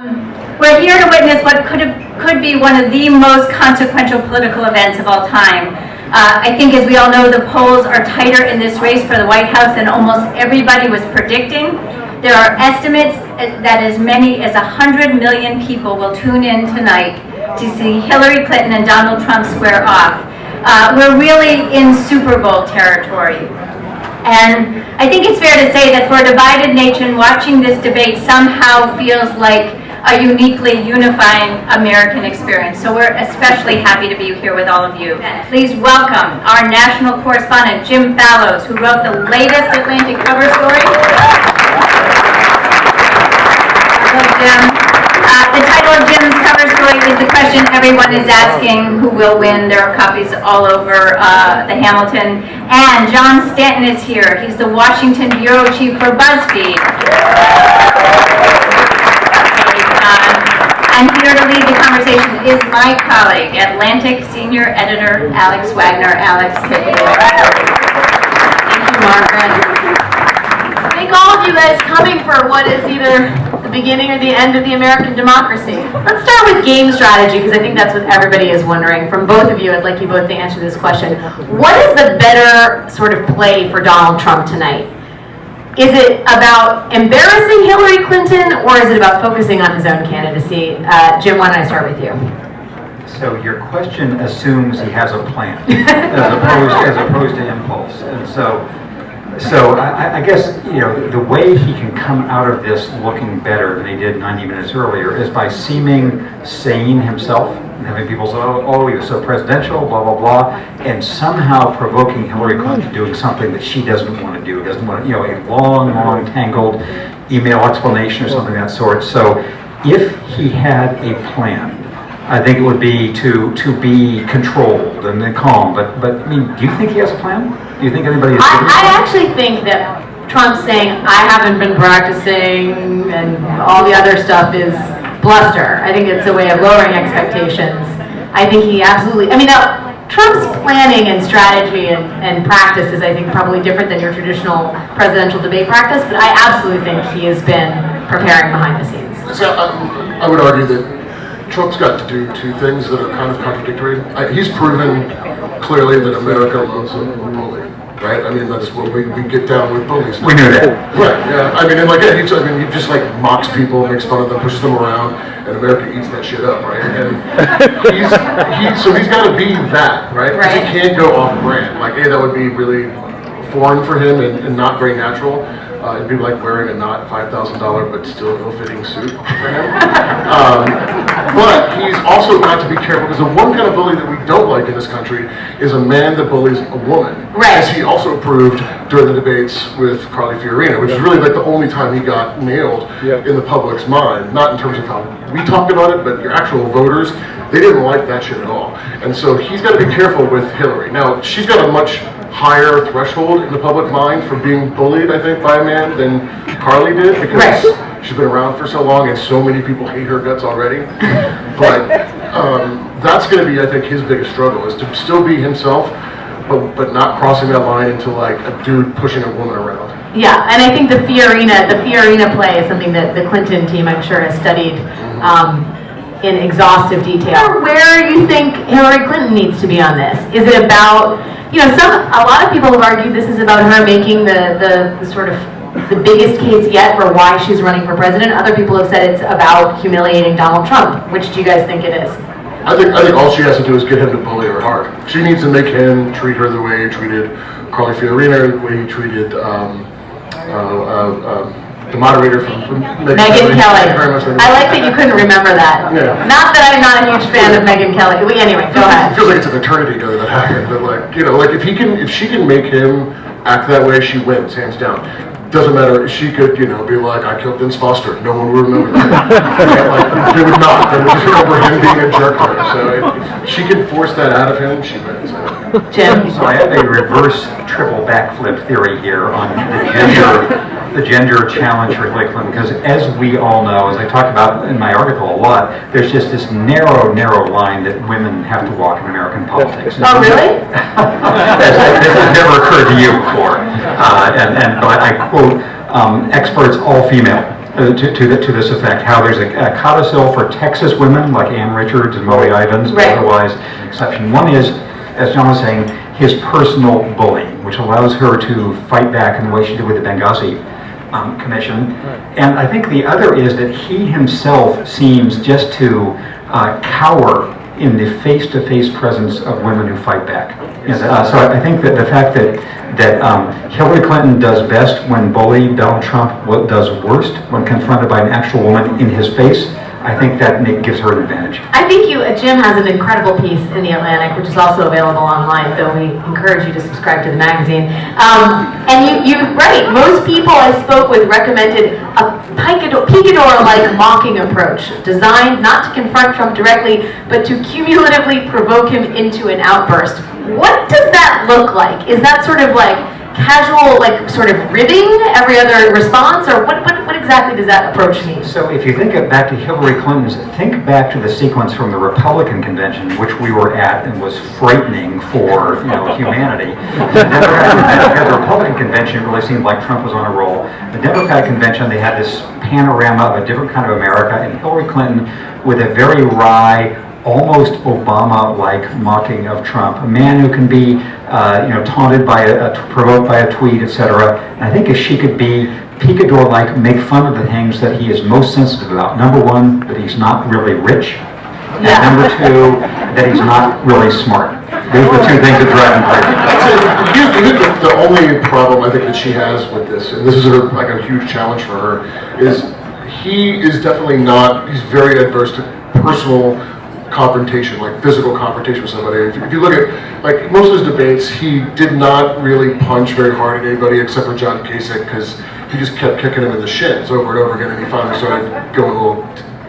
We're here to witness what could be one of the most consequential political events of all time. I think, as we all know, the polls are tighter in this race for the White House than almost everybody was predicting. There are estimates that as many as 100 million people will tune in tonight to see Hillary Clinton and Donald Trump square off. We're really in Super Bowl territory. And I think it's fair to say that for a divided nation, watching this debate somehow feels like a uniquely unifying American experience. So we're especially happy to be here with all of you. And please welcome our national correspondent, Jim Fallows, who wrote the latest Atlantic cover story. Hello, Jim. The title of Jim's cover story is the question everyone is asking, who will win? There are copies all over the Hamilton. And John Stanton is here. He's the Washington bureau chief for BuzzFeed. And here to lead the conversation is my colleague, Atlantic senior editor Alex Wagner. Alex, take it away. Thank you, Margaret. I think all of you guys coming for what is either the beginning or the end of the American democracy. Let's start with game strategy, because I think that's what everybody is wondering. From both of you, I'd like you both to answer this question. What is the better sort of play for Donald Trump tonight? Is it about embarrassing Hillary Clinton, or is it about focusing on his own candidacy? Jim, why don't I start with you? So your question assumes he has a plan, as opposed to impulse. And so I guess, you know, the way he can come out of this looking better than he did 90 minutes earlier is by seeming sane himself, and having people say, oh, he was so presidential, blah, blah, blah, and somehow provoking Hillary Clinton to doing something that she doesn't want to do, doesn't want to, you know, a long, tangled email explanation or something of that sort. So if he had a plan, I think it would be to be controlled and then calm. But I mean, do you think he has a plan? Do you think anybody is? I actually think that Trump saying, I haven't been practicing and all the other stuff is bluster. I think it's a way of lowering expectations. I think he absolutely, I mean, now, Trump's planning and strategy and practice is, I think, probably different than your traditional presidential debate practice, but I absolutely think he has been preparing behind the scenes. So I would argue that Trump's got to do two things that are kind of contradictory. He's proven clearly that America loves a bully, right? I mean, that's what we get down with bullies. We knew that. Right, yeah. I mean, and like, he just like mocks people, makes fun of them, pushes them around, and America eats that shit up, right? And so he's got to be that, right? Because he can't go off brand. Like, that would be really foreign for him and not very natural. It'd be like wearing a not $5,000 but still ill-fitting suit for him. But he's also got to be careful, because the one kind of bully that we don't like in this country is a man that bullies a woman. Right. As he also proved during the debates with Carly Fiorina, which is really like the only time he got nailed in the public's mind. Not in terms of how we talked about it, but your actual voters, they didn't like that shit at all. And so he's got to be careful with Hillary. Now, she's got a much higher threshold in the public mind for being bullied, I think, by a man than Carly did, because she's been around for so long and so many people hate her guts already. But that's going to be, I think, his biggest struggle, is to still be himself, but not crossing that line into like a dude pushing a woman around. Yeah, and I think the Fiorina play is something that the Clinton team, I'm sure, has studied in exhaustive detail. Where do you think Hillary Clinton needs to be on this? Is it about, you know, a lot of people have argued this is about her making the sort of the biggest case yet for why she's running for president. Other people have said it's about humiliating Donald Trump. Which do you guys think it is? I think all she has to do is get him to bully her hard. She needs to make him treat her the way he treated Carly Fiorina, the way he treated the moderator from Megyn Kelly. I like that you couldn't remember that. Yeah. Not that I'm not a huge fan of Megyn Kelly. Anyway, go ahead. It feels like it's an eternity ago that happened. But like, you know, like if she can make him act that way, she wins, hands down. Doesn't matter. She could, you know, be like, I killed Vince Foster. No one would remember that. Like, they would not. They would just remember him being a jerk to her. So if she can force that out of him, she wins. Jim? So I have a reverse triple backflip theory here on the gender challenge for Hillary Clinton, because as we all know, as I talked about in my article a lot, there's just this narrow line that women have to walk in American politics. Oh, really? This has never occurred to you before. But I quote experts, all female, to this effect, how there's a codicil for Texas women like Ann Richards and Molly Ivins, but otherwise exception. One is, as John was saying, his personal bullying, which allows her to fight back in the way she did with the Benghazi Commission. And I think the other is that he himself seems just to cower in the face-to-face presence of women who fight back. So I think that the fact that Hillary Clinton does best when bullied, Donald Trump does worst when confronted by an actual woman in his face, I think that gives her an advantage. I think Jim has an incredible piece in The Atlantic, which is also available online, though we encourage you to subscribe to the magazine. And you're right, most people I spoke with recommended a picador-like mocking approach, designed not to confront Trump directly, but to cumulatively provoke him into an outburst. What does that look like? Is that sort of like casual, like sort of ribbing every other response, or what exactly does that approach mean? So if you think back to Hillary Clinton's, think back to the sequence from the Republican convention, which we were at and was frightening for humanity. The Republican convention really seemed like Trump was on a roll. The Democratic convention, they had this panorama of a different kind of America, and Hillary Clinton with a very wry, almost Obama-like mocking of Trump, a man who can be, taunted by provoked by a tweet, etc. And I think if she could be picador-like, make fun of the things that he is most sensitive about. Number one, that he's not really rich, and number two, that he's not really smart. Those are the two things that drive him crazy. The only problem I think that she has with this, and this is like a huge challenge for her, is he is definitely not. He's very adverse to personal confrontation, like physical confrontation with somebody. If you look at, like, most of his debates, he did not really punch very hard at anybody except for John Kasich, because he just kept kicking him in the shins over and over again, and he finally started going a little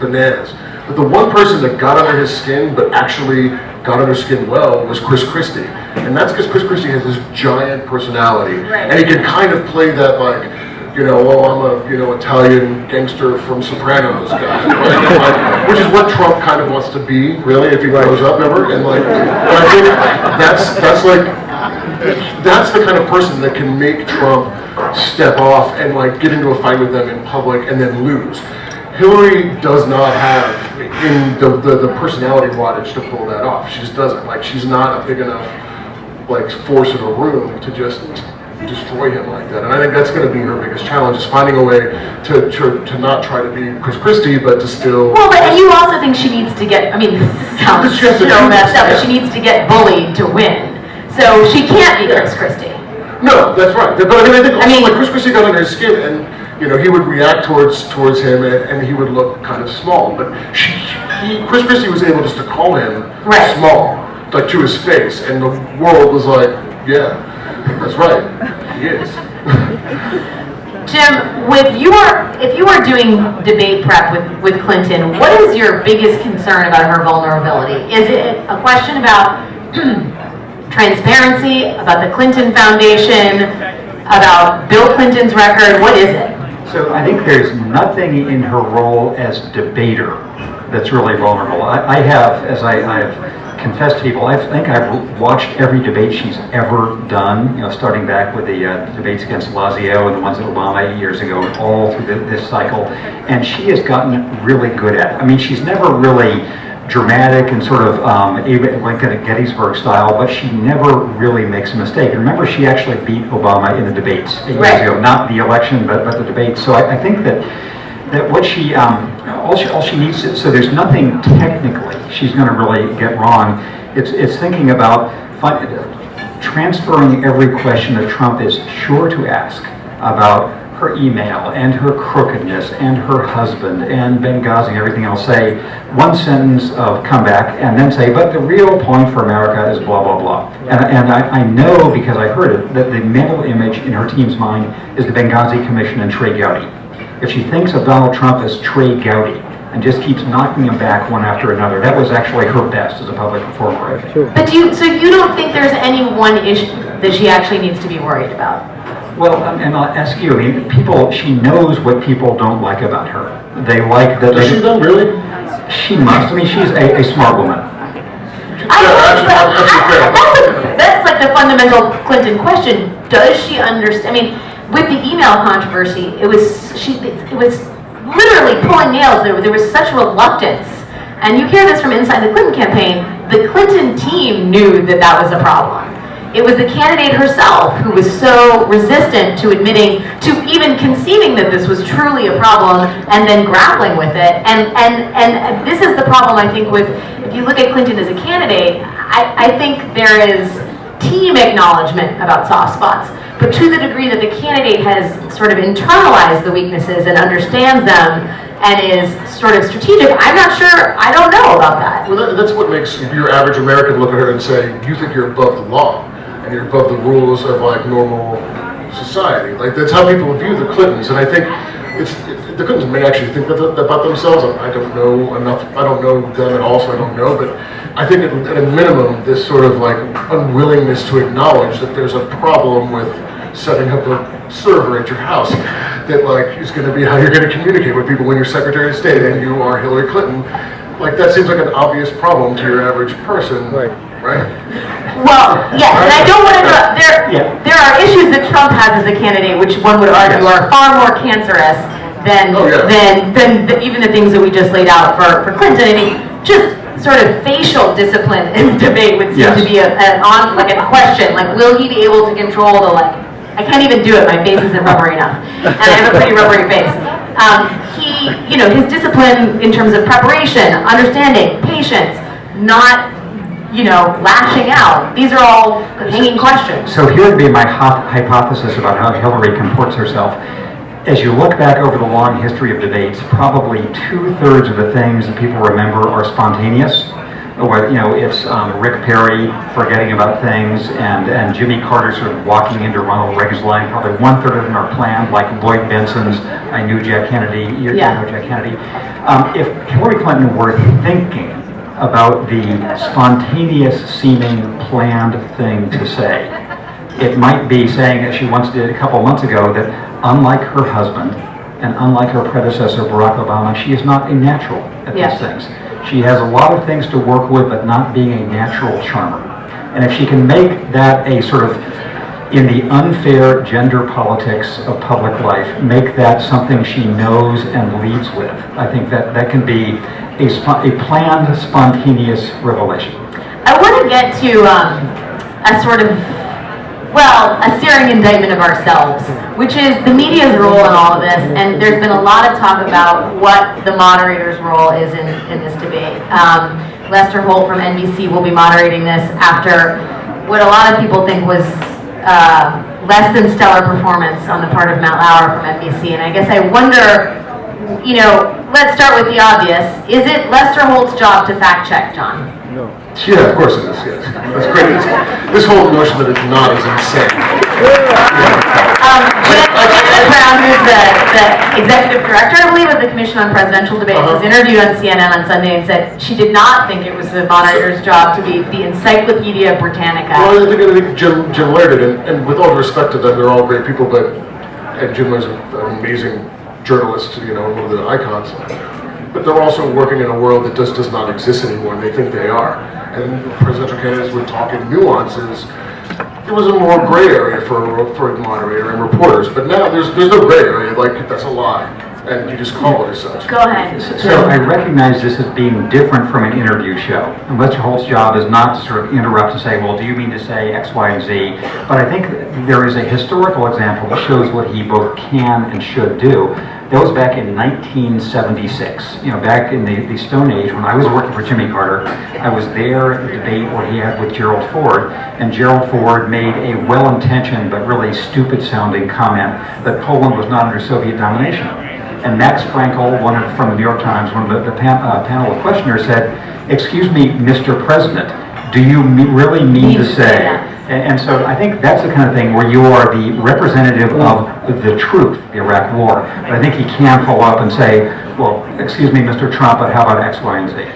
bananas. But the one person that got under his skin, but actually got under his skin well, was Chris Christie. And that's because Chris Christie has this giant personality, and he can kind of play that, like, I'm a, Italian gangster from Sopranos guy, right? Which is what Trump kind of wants to be, really, if he grows up ever. And I think that's the kind of person that can make Trump step off and get into a fight with them in public and then lose. Hillary does not have in the personality wattage to pull that off. She just doesn't. She's not a big enough force in a room to just destroy him like that. And I think that's going to be her biggest challenge, is finding a way to not try to be Chris Christie, but to still... Well, and you also think she needs to get, this sounds so messed up, but she needs to get bullied to win. So she can't be Chris Christie. No, that's right. But I think also, Chris Christie got under his skin, and he would react towards him, and he would look kind of small. But Chris Christie was able just to call him small, to his face, and the world was like, yeah, that's right, he is. Jim, if you are doing debate prep with Clinton, what is your biggest concern about her vulnerability? Is it a question about transparency, about the Clinton Foundation, about Bill Clinton's record? What is it? So I think there's nothing in her role as debater that's really vulnerable. I have, as I've confessed to people, I think I've watched every debate she's ever done, starting back with the debates against Lazio and the ones at Obama 8 years ago, and all through this cycle, and she has gotten really good at it. She's never really dramatic and sort of Lincoln at Gettysburg style, but she never really makes a mistake. And remember, she actually beat Obama in the debates 8 years ago, not the election, but the debates. So I think that what she, all she needs to, so there's nothing technically she's going to really get wrong. It's thinking about transferring every question that Trump is sure to ask about her email and her crookedness and her husband and Benghazi and everything else, say one sentence of comeback and then say, but the real point for America is blah, blah, blah. And I know, because I heard it, that the mental image in her team's mind is the Benghazi Commission and Trey Gowdy. If she thinks of Donald Trump as Trey Gowdy and just keeps knocking him back one after another, that was actually her best as a public performer, I think. Sure. But so you don't think there's any one issue that she actually needs to be worried about? Well, and I'll ask you, she knows what people don't like about her. They like that... Does she though, really? She must. She's a smart woman. That's like the fundamental Clinton question. Does she understand? With the email controversy, it was literally pulling nails. There was such reluctance. And you hear this from inside the Clinton campaign. The Clinton team knew that that was a problem. It was the candidate herself who was so resistant to admitting, to even conceiving that this was truly a problem and then grappling with it. And this is the problem, I think, with, if you look at Clinton as a candidate, I think there is team acknowledgement about soft spots. But to the degree that the candidate has sort of internalized the weaknesses and understands them and is sort of strategic, I'm not sure, I don't know about that. Well, that's what makes your average American look at her and say, you think you're above the law, and you're above the rules of like normal society. Like that's how people view the Clintons, and I think the Clintons may actually think that about themselves. I don't know enough, I don't know them at all, so I don't know, but I think at a minimum, this sort of like unwillingness to acknowledge that there's a problem with setting up a server at your house that like is going to be how you're going to communicate with people when you're Secretary of State and you are Hillary Clinton. Like that seems like an obvious problem to your average person, right? Well, yes, and I don't want to. There are issues that Trump has as a candidate, which one would argue are far more cancerous than even the things that we just laid out for Clinton. I mean, just sort of facial discipline in debate would seem to be a question. Like, will he be able to control the I can't even do it. My face isn't rubbery enough, and I have a pretty rubbery face. His discipline in terms of preparation, understanding, patience, not, lashing out. These are all hanging questions. So here would be my hypothesis about how Hillary comports herself. As you look back over the long history of debates, probably 2/3 of the things that people remember are spontaneous. It's Rick Perry forgetting about things and Jimmy Carter sort of walking into Ronald Reagan's line. Probably 1/3 of them are planned, like Lloyd Benson's I Knew Jack Kennedy, you know Jack Kennedy. If Hillary Clinton were thinking about the spontaneous seeming planned thing to say, it might be saying, as she once did a couple months ago, that unlike her husband and unlike her predecessor Barack Obama, she is not a natural at these things. She has a lot of things to work with, but not being a natural charmer. And if she can make that a sort of, in the unfair gender politics of public life, make that something she knows and leads with, I think that can be a planned, spontaneous revelation. I want to get to a sort of, a searing indictment of ourselves, which is the media's role in all of this, and there's been a lot of talk about what the moderator's role is in this debate. Lester Holt from NBC will be moderating this after what a lot of people think was less than stellar performance on the part of Matt Lauer from NBC, and I guess I wonder, let's start with the obvious. Is it Lester Holt's job to fact check, John? No. Yeah, of course it is, yes. That's great. This whole notion that it's not is insane. Janet Brown, who's the executive director, I believe, of the Commission on Presidential Debates, was interviewed on CNN on Sunday and said she did not think it was the moderator's job to be the Encyclopedia Britannica. Well, I think Jim Laird did, and with all respect to them, they're all great people, and Jim was an amazing journalist, one of the icons. But they're also working in a world that just does not exist anymore, and they think they are. And presidential candidates would talk in nuances. It was a more gray area for a moderator and reporters, but now there's no gray area. Like that's a lie, and you just call it as such. Go ahead. So I recognize this as being different from an interview show. And Lester Holt's job is not to sort of interrupt and say, well, do you mean to say X, Y, and Z? But I think there is a historical example that shows what he both can and should do. That was back in 1976, back in the Stone Age when I was working for Jimmy Carter. I was there at the debate where he had with Gerald Ford, and Gerald Ford made a well-intentioned but really stupid-sounding comment that Poland was not under Soviet domination. And Max Frankel, from the New York Times, one of the panel of questioners said, "Excuse me, Mr. President, do you really mean to say?" And so I think that's the kind of thing where you are the representative of the truth, the Iraq War. But I think he can follow up and say, well, excuse me, Mr. Trump, but how about X, Y, and Z?